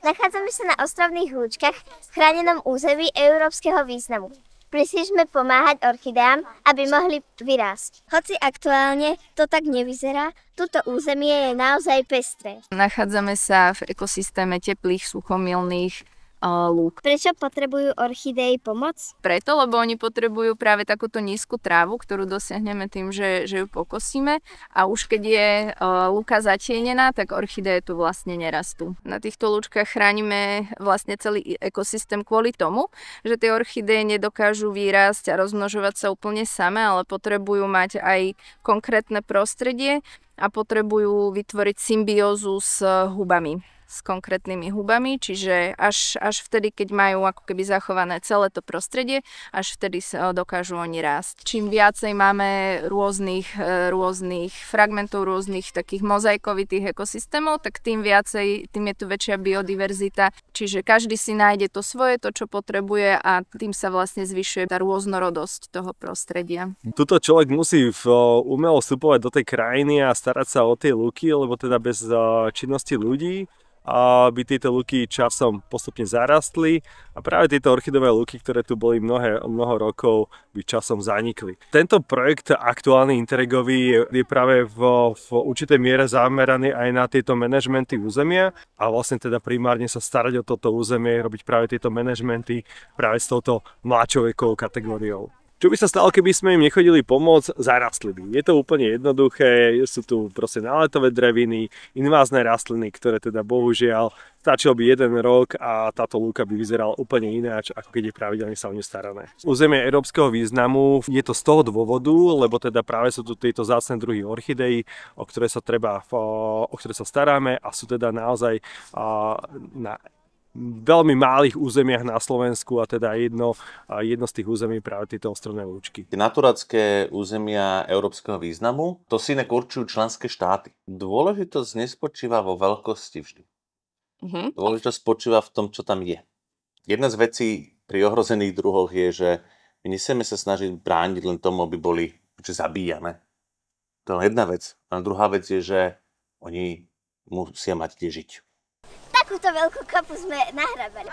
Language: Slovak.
Nachádzame sa na ostrovných Lúčkach v chránenom území európskeho významu. Prišli sme pomáhať orchideám, aby mohli vyrásť. Hoci aktuálne to tak nevyzerá, toto územie je naozaj pestré. Nachádzame sa v ekosystéme teplých, suchomilných lúk. Prečo potrebujú orchidei pomoc? Preto, lebo oni potrebujú práve takúto nízku trávu, ktorú dosiahneme tým, že ju pokosíme, a už keď je lúka zatienená, tak orchideje tu vlastne nerastú. Na týchto lúčkach chránime vlastne celý ekosystém kvôli tomu, že tie orchideje nedokážu vyrásť a rozmnožovať sa úplne same, ale potrebujú mať aj konkrétne prostredie a potrebujú vytvoriť symbiózu s hubami, s konkrétnymi hubami, čiže až vtedy, keď majú ako keby zachované celé to prostredie, až vtedy sa dokážu oni rásť. Čím viacej máme rôznych fragmentov, rôznych takých mozaikovitých ekosystémov, tak tým je tu väčšia biodiverzita, čiže každý si nájde to svoje, to čo potrebuje, a tým sa vlastne zvyšuje tá rôznorodosť toho prostredia. Tuto človek musí umelo vstupovať do tej krajiny a starať sa o tie lúky, lebo teda bez činnosti ľudí aby tieto lúky časom postupne zarastli a práve tieto orchidové lúky, ktoré tu boli mnoho rokov, by časom zanikli. Tento projekt aktuálny Interregový je práve v určitej miere zameraný aj na tieto manažmenty územia a vlastne teda primárne sa starať o toto územie, robiť práve tieto manažmenty práve s touto mladšou vekovou kategóriou. Čo by sa stalo, keby sme im nechodili pomôcť? Zarastli by. Je to úplne jednoduché, sú tu proste náletové dreviny, invázne rastliny, ktoré teda bohužiaľ stačil by jeden rok a táto lúka by vyzerala úplne ináč, ako keď je pravidelne sa o ňu starané. Územie európskeho významu je to z toho dôvodu, lebo teda práve sú tu tieto vzácne druhy orchideí, o ktoré sa staráme a sú teda naozaj na veľmi malých územiach na Slovensku a teda jedno z tých území práve tieto ostrovné lúčky. Naturácké územia európskeho významu, to si inak určujú členské štáty. Dôležitosť nespočíva vo veľkosti vždy. Dôležitosť spočíva v tom, čo tam je. Jedna z vecí pri ohrozených druhoch je, že my nesieme sa snažiť brániť len tomu, aby boli zabíjame. To je jedna vec. A druhá vec je, že oni musia mať kde žiť. Takúto veľkú kapu sme nahrabali.